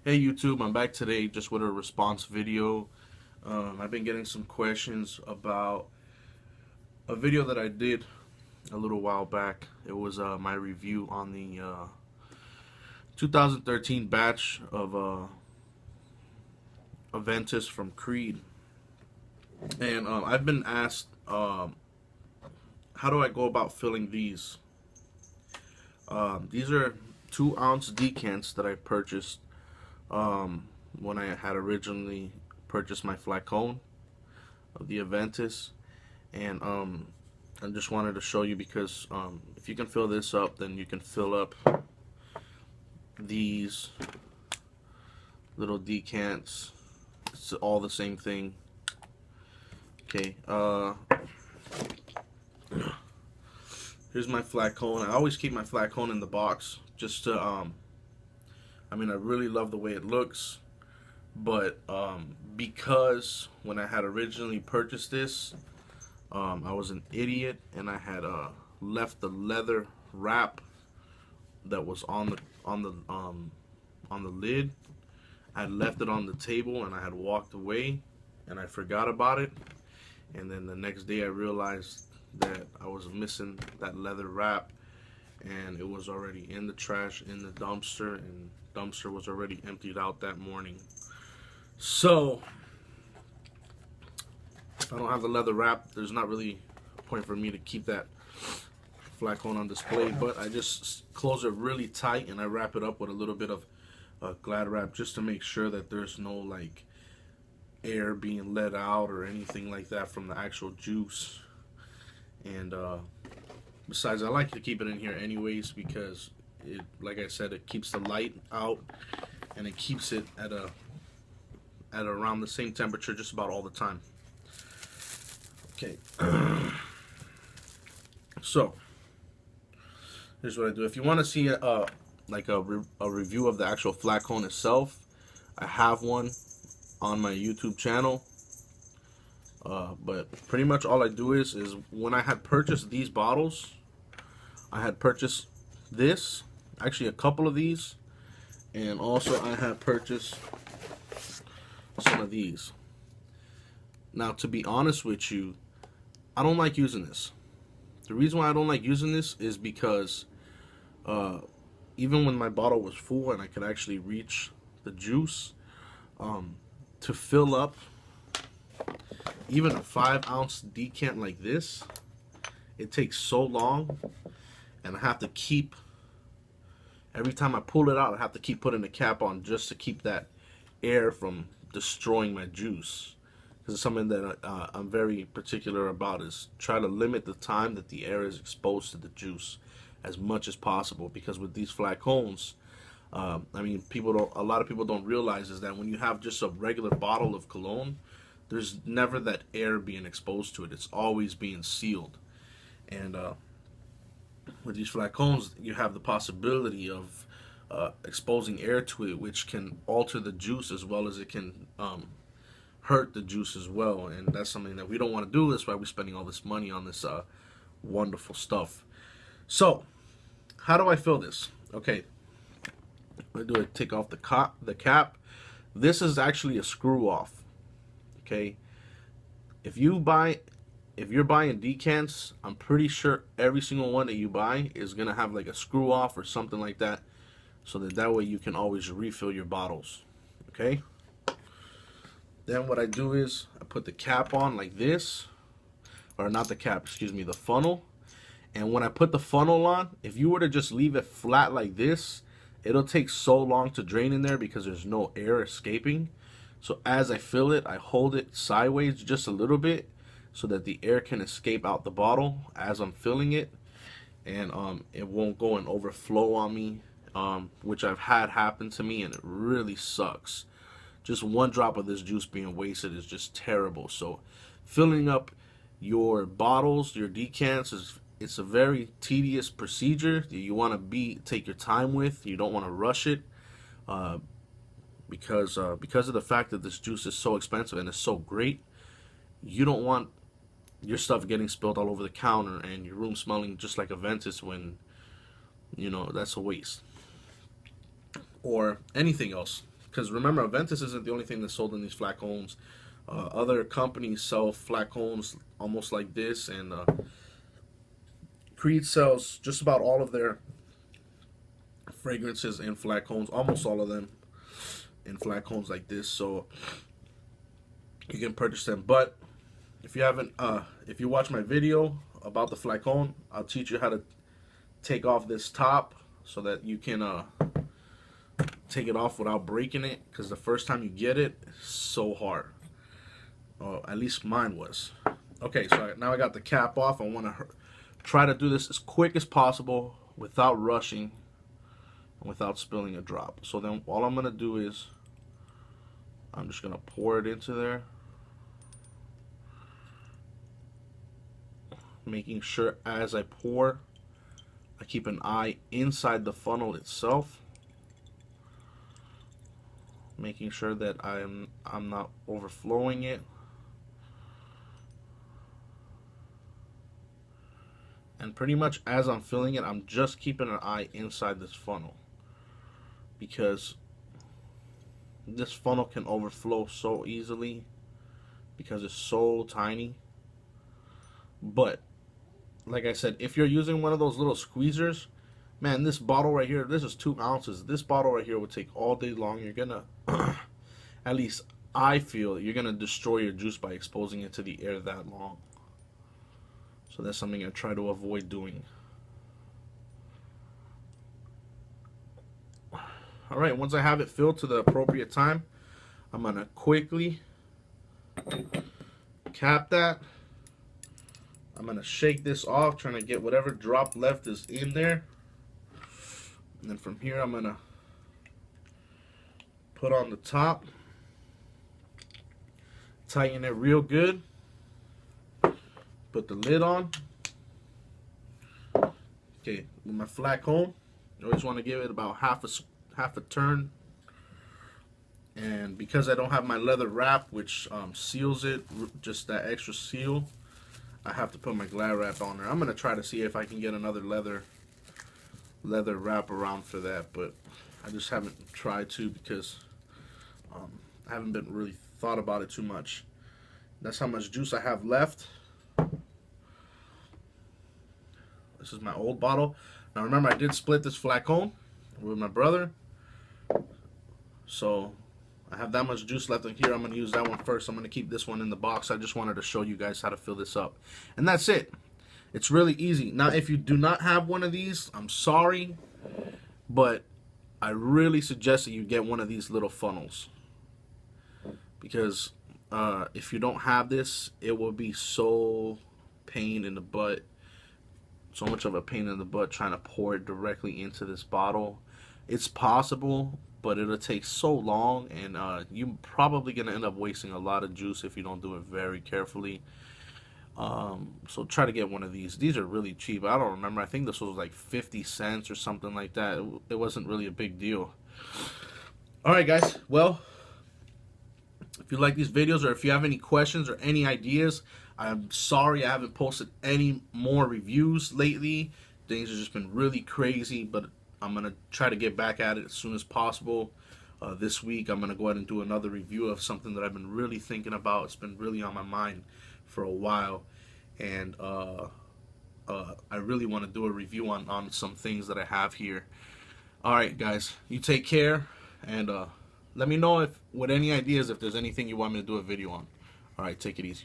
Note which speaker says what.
Speaker 1: Hey YouTube, I'm back today just with a response video. I've been getting some questions about a video that I did a little while back. It was my review on the 2013 batch of Aventus from Creed. And I've been asked, how do I go about filling these? These are 2-ounce decants that I purchased when I had originally purchased my flacon of the Aventus, and I just wanted to show you because if you can fill this up, then you can fill up these little decants. It's all the same thing. Okay, here's my flacon. I always keep my flacon in the box just to I mean, I really love the way it looks, but because when I had originally purchased this, I was an idiot and I had left the leather wrap that was on the lid. I had left it on the table and I had walked away and I forgot about it. And then the next day I realized that I was missing that leather wrap, and it was already in the trash in the dumpster, and dumpster was already emptied out that morning. So if I don't have the leather wrap, there's not really a point for me to keep that flacon on display, but I just close it really tight and I wrap it up with a little bit of Glad wrap just to make sure that there's no like air being let out or anything like that from the actual juice. And besides, I like to keep it in here anyways because it, like I said, it keeps the light out and it keeps it at around the same temperature just about all the time. Okay. So here's what I do. If you want to see like a review of the actual flacon itself, I have one on my YouTube channel. But pretty much all I do is when I had purchased these bottles, I had purchased this, actually a couple of these, and also I had purchased some of these. Now, to be honest with you, I don't like using this. The reason why I don't like using this is because even when my bottle was full and I could actually reach the juice, to fill up even a 5-ounce decant like this, it takes so long, and I have to keep, every time I pull it out, I have to keep putting the cap on just to keep that air from destroying my juice. This is something that I'm very particular about, is try to limit the time that the air is exposed to the juice as much as possible, because with these flacons, I mean, a lot of people don't realize is that when you have just a regular bottle of cologne, there's never that air being exposed to it. It's always being sealed. And with these flacons, you have the possibility of exposing air to it, which can alter the juice as well as it can hurt the juice as well. And that's something that we don't want to do. That's why we're spending all this money on this wonderful stuff. So how do I fill this? Okay, what I do, I take off the cap. This is actually a screw off. Okay, if you're buying decants, I'm pretty sure every single one that you buy is gonna have like a screw off or something like that, so that way you can always refill your bottles. Okay, then what I do is I put the cap on like this, or not the cap, excuse me, the funnel. And when I put the funnel on, if you were to just leave it flat like this, it'll take so long to drain in there because there's no air escaping. So as I fill it, I hold it sideways just a little bit so that the air can escape out the bottle as I'm filling it, and it won't go and overflow on me, which I've had happen to me, and it really sucks. Just one drop of this juice being wasted is just terrible. So filling up your bottles, your decants, it's a very tedious procedure that you want to take your time with. You don't want to rush it. Because of the fact that this juice is so expensive and it's so great, you don't want your stuff getting spilled all over the counter and your room smelling just like Aventus, when, you know, that's a waste. Or anything else. because remember, Aventus isn't the only thing that's sold in these flacons. Other companies sell flacons almost like this, and Creed sells just about all of their fragrances in flacons, almost all of them in flacons like this. So you can purchase them. But if you haven't, if you watch my video about the flacon, I'll teach you how to take off this top so that you can take it off without breaking it, because the first time you get it, it's so hard. At least mine was. Okay, so now I got the cap off. I want to try to do this as quick as possible without rushing and without spilling a drop. So then all I'm going to do is I'm just going to pour it into there, making sure as I pour I keep an eye inside the funnel itself, making sure that I'm not overflowing it. And pretty much as I'm filling it, I'm just keeping an eye inside this funnel, because this funnel can overflow so easily because it's so tiny. But like I said, if you're using one of those little squeezers, man, this bottle right here, this is 2 ounces. This bottle right here would take all day long. You're gonna, at least I feel, you're gonna destroy your juice by exposing it to the air that long. So that's something I try to avoid doing. All right, once I have it filled to the appropriate time, I'm gonna quickly cap that. I'm gonna shake this off, trying to get whatever drop left is in there. And then from here, I'm gonna put on the top, tighten it real good, put the lid on. Okay, with my flacon, I always want to give it about half a turn. And because I don't have my leather wrap, which seals it, just that extra seal, I have to put my Glad wrap on there. I'm gonna try to see if I can get another leather wrap around for that, but I just haven't tried to, because I haven't been really thought about it too much. That's how much juice I have left. This is my old bottle. Now remember, I did split this flacon with my brother, so I have that much juice left in here. I'm going to use that one first. I'm going to keep this one in the box. I just wanted to show you guys how to fill this up. And that's it. It's really easy. Now, if you do not have one of these, I'm sorry, but I really suggest that you get one of these little funnels, because if you don't have this, it will be so pain in the butt. So much of a pain in the butt trying to pour it directly into this bottle. It's possible, but it'll take so long, and you're probably going to end up wasting a lot of juice if you don't do it very carefully. So try to get one of these. These are really cheap. I don't remember. I think this was like 50 cents or something like that. It wasn't really a big deal. Alright guys, well, if you like these videos, or if you have any questions or any ideas, I'm sorry I haven't posted any more reviews lately. Things have just been really crazy, but I'm going to try to get back at it as soon as possible. This week I'm going to go ahead and do another review of something that I've been really thinking about. It's been really on my mind for a while, and I really want to do a review on some things that I have here. Alright guys, you take care, and let me know if with any ideas if there's anything you want me to do a video on. Alright, take it easy.